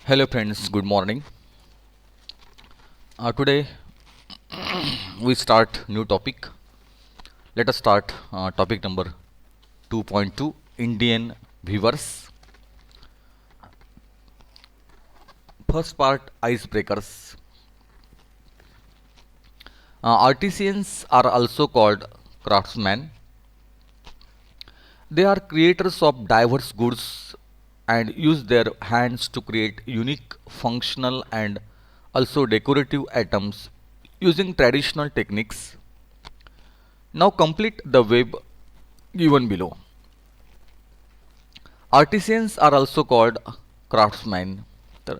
Hello, friends. Good morning. Today we start new topic. Let us start topic number 2.2 Indian viewers. First part icebreakers. Artisans are also called craftsmen. They are creators of diverse goods and use their hands to create unique, functional, and also decorative items using traditional techniques. Now complete the web given below. Artisans are also called craftsmen. तर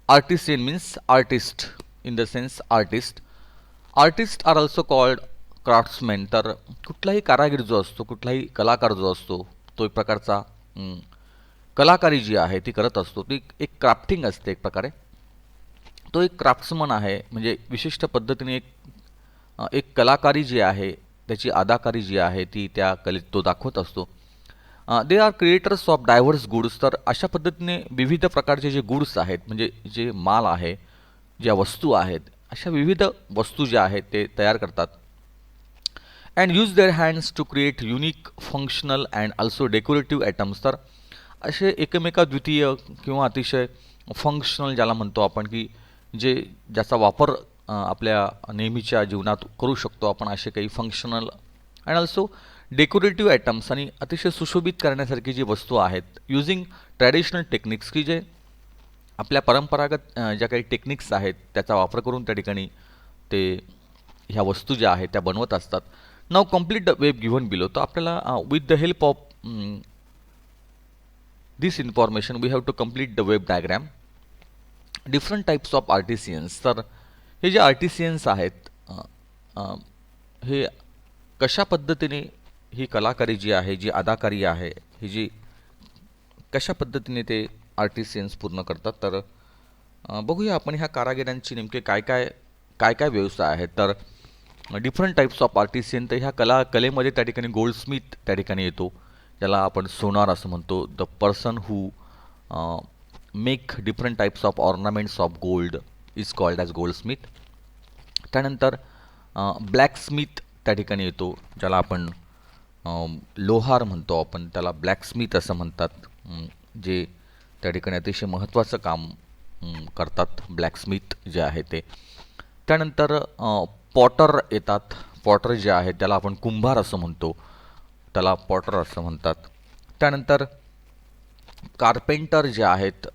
artisan means artist in the sense artist. Artists are also called craftsmen. तर कुठलाही कारागीर जो असतो, कुठलाही कलाकार जो असतो, तो एक प्रकारचा कलाकारी जी आहे ती करत असतो. ती एक क्राफ्टिंग असते एक प्रकारे. तो एक क्राफ्ट्समन आहे म्हणजे विशिष्ट पद्धतीने एक कलाकारी जी आहे त्याची अदाकारी जी आहे ती त्या कलेत तो दाखवत असतो. They are creators of diverse goods. तर अशा पद्धतीने विविध प्रकारचे जे गुड्स आहेत म्हणजे जे माल आहे, ज्या वस्तू आहेत, अशा विविध वस्तू ज्या आहेत ते तयार करतात. And use their hands to create unique functional and also decorative items. तर असे एकमेकाद्वितीय किंवा अतिशय फंक्शनल ज्याला म्हणतो आपण की जे ज्याचा वापर आपल्या नेहमीच्या जीवनात करू शकतो आपण, असे काही functional and also decorative items आणि अतिशय सुशोभित करण्यासारखी जी वस्तू आहेत युझिंग ट्रॅडिशनल टेक्निक्स की जे आपल्या परंपरागत ज्या काही टेक्निक्स आहेत त्याचा वापर करून त्या ठिकाणी ते ह्या वस्तू ज्या आहेत त्या बनवत असतात. नाव complete the web given below. तर आपल्याला with the help of this information we have to complete the web diagram. Different types of artisans. तर हे जे आर्टिसियन्स आहेत हे कशा पद्धतीने ही कलाकारी जी आहे, जी अदाकारी आहे, ही जी कशा पद्धतीने ते आर्टिसियन्स पूर्ण करतात. तर बघूया आपण ह्या कारागिरांची नेमके काय काय काय काय व्यवसाय आहेत. तर डिफरंट टाईप्स ऑफ आर्टिसियन. तर ह्या कलेमध्ये त्या ठिकाणी गोल्डस्मिथ त्या ठिकाणी येतो, ज्याला आपण सोनार असं म्हणतो. The person who make different types of ornaments of gold is called as Goldsmith. त्यानंतर ब्लॅकस्मिथ त्या ठिकाणी येतो, ज्याला आपण लोहार म्हणतो, आपण त्याला ब्लॅकस्मिथ असं म्हणतात. जे त्या ठिकाणी अतिशय महत्त्वाचं काम करतात ब्लॅकस्मिथ जे आहे ते. त्यानंतर पॉटर येतात. पॉटर जे आहे त्याला आपण कुंभार असं म्हणतो, त्याला पॉटर असं म्हणतात. त्यानंतर कार्पेंटर जे आहेत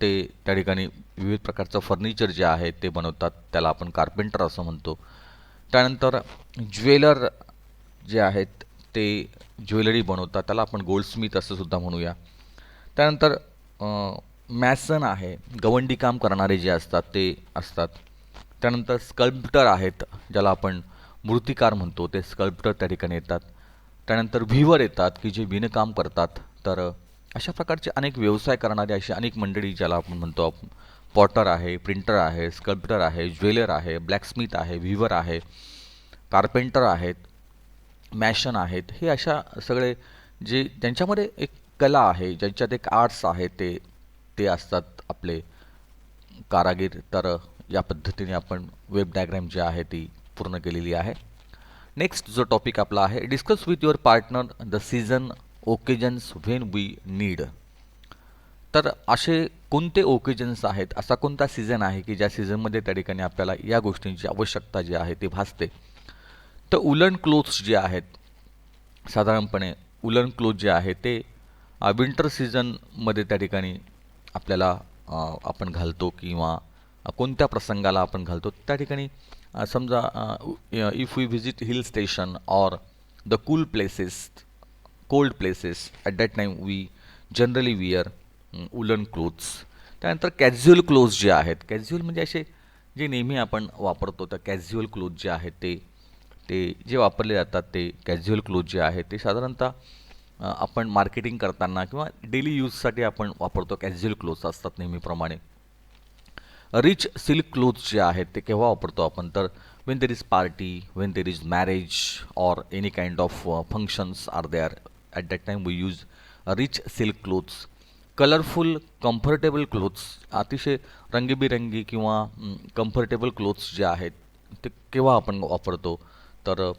ते त्या ठिकाणी विविध प्रकारचं फर्निचर जे आहे ते बनवतात, त्याला आपण कार्पेंटर असं म्हणतो. त्यानंतर ज्वेलर जे आहेत ते ज्वेलरी बनवतात, त्याला आपण गोल्डस्मिथ असं सुद्धा म्हणूया. त्यानंतर मॅसन आहे, गवंडी काम करणारे जे असतात ते असतात. त्यानंतर स्कल्प्टर आहेत, ज्याला आपण मूर्तिकार म्हणतो, ते स्कल्प्टर त्या ठिकाणी येतात. त्यानंतर व्हिवर येतात की जे विणकाम करतात. तर अशा प्रकारचे अनेक व्यवसाय करणारे अशी अनेक मंडळी ज्याला आपण म्हणतो, पॉटर आहे, प्रिंटर आहे, स्कल्प्टर आहे, ज्वेलर आहे, ब्लॅकस्मिथ आहे, व्हिवर आहे, कार्पेंटर आहेत, मॅशन आहेत. हे अशा सगळे जे ज्यांच्यामध्ये एक कला आहे, ज्यांच्यात एक आर्ट्स आहे, ते ते असतात आपले कारागीर. तर या पद्धतीने आपण वेब डायग्रॅम जी आहे ती पूर्ण केलेली आहे. नेक्स्ट जो टॉपिक आपला आहे, discuss with your partner the season occasions when we need. तर असे कोणते ओकेजन्स आहेत, असा कोणता सीझन आहे की ज्या सीझनमध्ये त्या ठिकाणी आपल्याला या गोष्टींची आवश्यकता जी आहे ती भासते. तर उलन क्लोथ्स जे आहेत, साधारणपणे उलन क्लोथ जे आहे ते विंटर सीझनमध्ये त्या ठिकाणी आपल्याला आपण घालतो किंवा कोणत्या प्रसंगाला आपण घालतो त्या ठिकाणी. समजा if we visit hill station or the cool places, cold places, at that time we generally wear woollen clothes. त्यानंतर कॅज्युअल क्लोथ्स जे आहेत, कॅज्युअल म्हणजे असे जे नेहमी आपण वापरतो, तर कॅज्युअल क्लोथ जे आहेत ते ते जे वापरले जातात ते कॅज्युअल क्लोथ जे आहेत ते साधारणतः आपण मार्केटिंग करताना किंवा डेली यूजसाठी आपण वापरतो कॅज्युअल क्लोथ्स असतात नेहमीप्रमाणे. रिच सिल्क क्लोथ्स जे आहेत ते केव्हा वापरतो आपण, तर when there is party, when there is marriage or any kind of functions are there, at that time we use rich silk clothes. Colourful comfortable clothes, अतिशय रंगीबिरंगी किंवा कम्फर्टेबल क्लोथ्स जे आहेत ते केव्हा आपण वापरतो? तर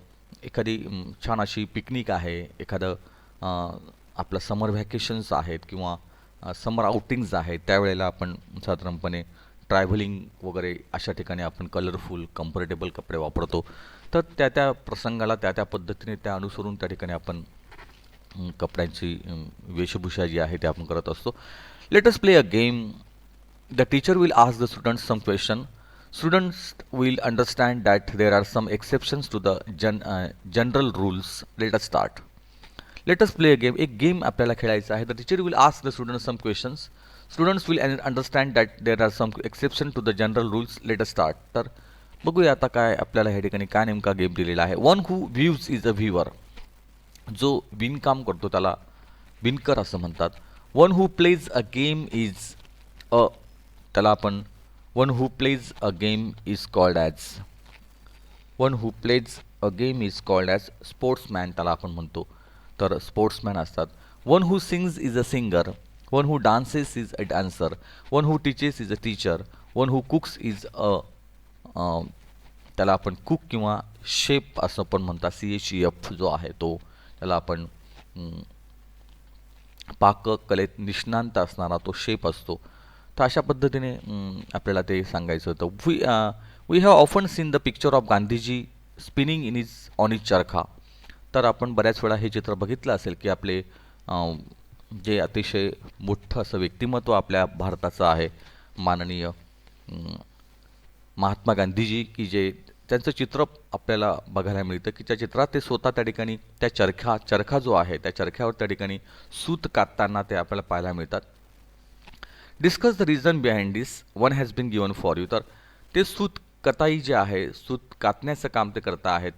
एखादी छान अशी पिकनिक आहे, एखादं आपलं समर व्हॅकेशन्स आहेत किंवा समर आउटिंग्ज आहेत, त्यावेळेला आपण साधारणपणे ट्रॅव्हलिंग वगैरे अशा ठिकाणी आपण कलरफुल कम्फर्टेबल कपडे वापरतो. तर त्या त्या प्रसंगाला त्या त्या पद्धतीने त्या अनुसरून त्या ठिकाणी आपण कपड्यांची वेशभूषा जी आहे ते आपण करत असतो. Let us play a game. The teacher will ask the students some question. Students will understand that there are some exceptions to the general rules. Let us start. Let us play a game. एक game आपल्याला खेळायचा आहे. The teacher will ask the students some questions. Students will understand that there are some exception to the general rules. Let us start. तर बघूया आता काय आपल्याला ह्या ठिकाणी काय नेमका गेम दिलेला आहे. One who views is a viewer. जो विणकाम करतो त्याला विणकर असं म्हणतात. One who plays a game is a, त्याला आपण one who plays a game is called as, one who plays a game is called as sportsman त्याला आपण म्हणतो. तर स्पोर्ट्समॅन असतात. One who sings is a singer. One who dances is a dancer. One who teaches is a teacher. One who cooks is a, त्याला आपण cook किंवा chef असं पण म्हणतात. CHEF जो आहे तो त्याला आपण पाककलेत निष्णांत असणारा तो शेफ असतो. तर अशा पद्धतीने आपल्याला ते सांगायचं होतं. We have often seen the picture of Gandhiji spinning in his on his charkha. तर आपण बऱ्याच वेळा हे चित्र बघितलं असेल की आपले जे अतिशय मोठं असं व्यक्तिमत्व आपल्या भारताचं आहे, माननीय महात्मा गांधीजी, की जे त्यांचं चित्र आपल्याला बघायला मिळतं की त्या चित्रात ते स्वतः त्या ठिकाणी त्या चरखा जो आहे त्या चरख्यावर त्या ठिकाणी सूत कातताना ते आपल्याला पाहायला मिळतात. Discuss the reason behind this. One has been given for you. तर ते सूत कताई जे आहे, सूत कातण्याचं काम ते करता आहेत,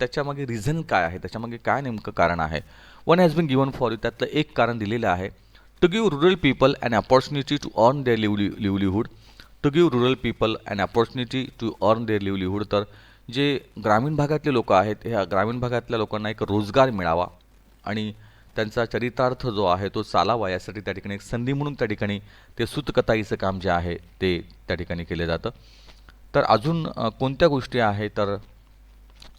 त्याच्यामागे रिझन काय आहे, त्याच्यामागे काय नेमकं कारण आहे. One has been given for you त्यातलं एक कारण दिलेलं आहे. To give rural people an opportunity to earn their livelihood. To give rural people an opportunity to earn their livelihood. तर जे ग्रामीण भागातले लोक आहेत, ह्या ग्रामीण भागातल्या लोकांना एक रोजगार मिळावा आणि त्यांचा चरितार्थ जो आहे तो चालावा, यासाठी त्या ठिकाणी एक संधी म्हणून त्या ठिकाणी ते सूतकताईचं काम जे आहे ते त्या ठिकाणी केलं जातं. तर अजून कोणत्या गोष्टी आहे, तर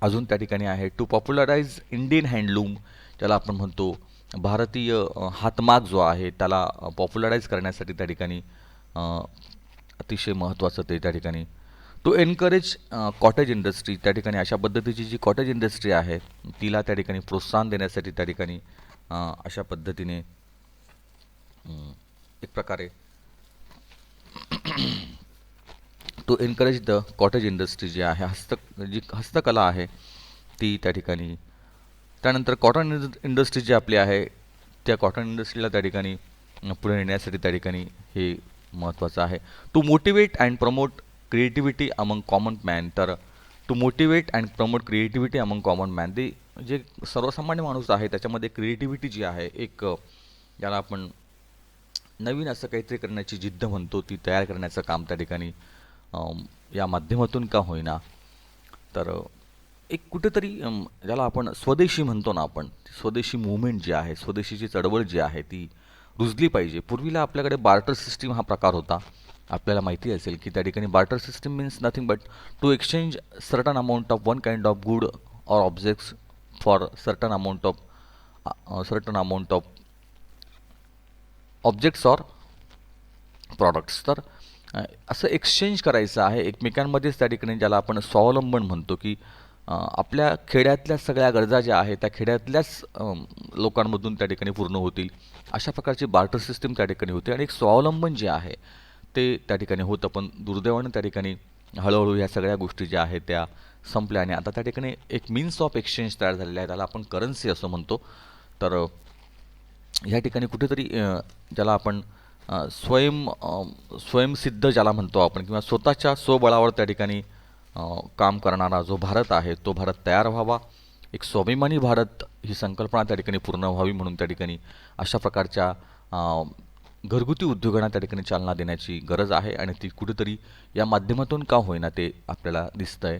अजून त्या ठिकाणी आहे टू पॉप्युलराइज इंडियन हँडलूम, ज्याला आपण म्हणतो भारतीय हातमाग जो आहे त्याला पॉप्युलराइज करण्यासाठी त्या ठिकाणी अतिशय महत्त्वाचं ते त्या ठिकाणी. To encourage cottage industry. त्या ठिकाणी अशा पद्धतीची जी कॉटेज इंडस्ट्री आहे तिला त्या ठिकाणी प्रोत्साहन देण्यासाठी त्या ठिकाणी अशा पद्धतीने एक प्रकारे to encourage the cottage industry जी आहे, जी हस्तकला आहे ती त्या ठिकाणी. त्यानंतर कॉटन इंडस्ट्री जी आपली आहे त्या कॉटन इंडस्ट्रीला त्या ठिकाणी पुढे नेण्यासाठी त्या ठिकाणी हे महत्त्वाचं आहे. To motivate and promote creativity among common man. तर to motivate and promote creativity among common man. ते जे सर्वसामान्य माणूस आहे त्याच्यामध्ये क्रिएटिव्हिटी जी आहे, एक ज्याला आपण नवीन असं काहीतरी करण्याची जिद्द म्हणतो, ती तयार करण्याचं काम त्या ठिकाणी या माध्यमातून का होईना. तर एक कुठेतरी ज्याला आपण स्वदेशी म्हणतो ना, आपण स्वदेशी मुवमेंट जी आहे, स्वदेशीची चळवळ जी आहे ती रुजली पाहिजे. पूर्वीला आपल्याकडे बार्टर सिस्टीम हा प्रकार होता. आपल्याला माहिती असेल की त्या ठिकाणी barter system means nothing but to exchange certain amount of one kind of good or objects for certain amount of objects or products. तर असं एक्सचेंज करायचं आहे एकमेकांमध्येच त्या ठिकाणी, ज्याला आपण स्वावलंबन म्हणतो, की आपल्या खेड्यातल्या सगळ्या गरजा ज्या आहेत त्या खेड्यातल्याच लोकांमधून त्या ठिकाणी पूर्ण होतील, अशा प्रकारची बार्टर सिस्टीम त्या ठिकाणी होते आणि एक स्वावलंबन जे आहे ते त्या ठिकाणी होतं. पण दुर्दैवानं त्या ठिकाणी हळूहळू ह्या सगळ्या गोष्टी ज्या आहेत त्या संपल्या आणि आता त्या ठिकाणी एक मीन्स ऑफ एक्सचेंज तयार झालेला आहे, त्याला आपण करन्सी असं म्हणतो. तर ह्या ठिकाणी कुठेतरी ज्याला आपण स्वयंसिद्ध ज्याला म्हणतो आपण, किंवा स्वतःच्या स्वबळावर त्या ठिकाणी काम करणारा जो भारत आहे तो भारत तयार व्हावा, एक स्वाभिमानी भारत ही संकल्पना त्या ठिकाणी पूर्ण व्हावी, म्हणून त्या ठिकाणी अशा प्रकारच्या घरगुती उद्योगांना त्या ठिकाणी चालना देण्याची गरज आहे आणि ती कुठेतरी या माध्यमातून का होईना ते आपल्याला दिसतं आहे.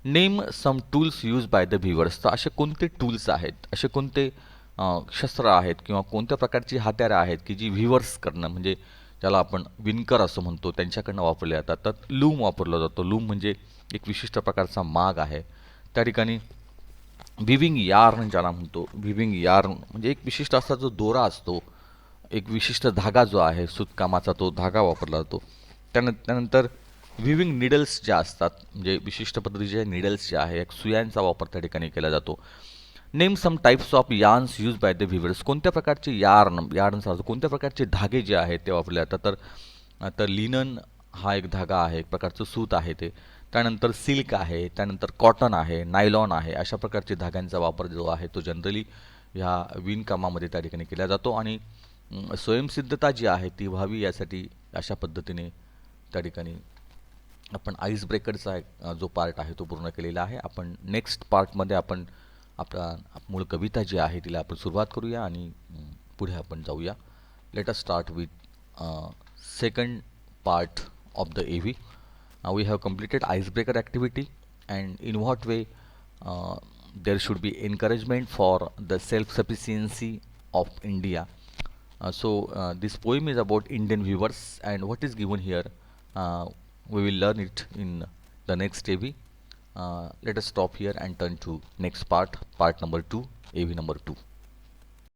Name some tools use by the weavers. तर असे कोणते टूल्स आहेत, असे कोणते शस्त्र आहेत किंवा कोणत्या प्रकारची हत्यारं आहेत की जी व्हिवर्स करणं म्हणजे ज्याला आपण विणकर असं म्हणतो त्यांच्याकडनं वापरले जातात. तर लूम वापरला जातो. लूम म्हणजे एक विशिष्ट प्रकारचा माग आहे. त्या ठिकाणी विविंग यार्न ज्याला म्हणतो, विविंग यार्न म्हणजे एक विशिष्ट असा जो दोरा असतो, एक विशिष्ट धागा जो आहे सूतकामाचा तो धागा वापरला जातो. त्यानंतर विविंग निडल्स ज्या असतात म्हणजे विशिष्ट पद्धतीच्या निडल्स ज्या आहे एक सुयांचा वापर त्या ठिकाणी केला जातो. Name some types of yarns use by the weavers. कोणत्या प्रकारचे यार्न्स असतात, कोणत्या प्रकारचे धागे जे आहेत ते वापरले जातात. तर लिनन हा एक धागा आहे, एक प्रकारचं सूत आहे ते. त्यानंतर सिल्क आहे, त्यानंतर कॉटन आहे, नायलॉन आहे. अशा प्रकारचे धाग्यांचा वापर जो आहे तो जनरली ह्या विणकामामध्ये त्या ठिकाणी केला जातो आणि स्वयंसिद्धता जी आहे ती व्हावी यासाठी अशा पद्धतीने त्या ठिकाणी आपण आईस ब्रेकरचा जो पार्ट आहे तो पूर्ण केलेला आहे. आपण नेक्स्ट पार्टमध्ये आपण आपला मूळ कविता जी आहे तिला आपण सुरुवात करूया आणि पुढे आपण जाऊया. Let us start with second part of the AV. We have completed icebreaker activity, and in what way there should be encouragement for the self-sufficiency of India. This poem is about Indian viewers, and what is given here, we will learn it in the next AV. Let us stop here and turn to next part number 2, AV number 2.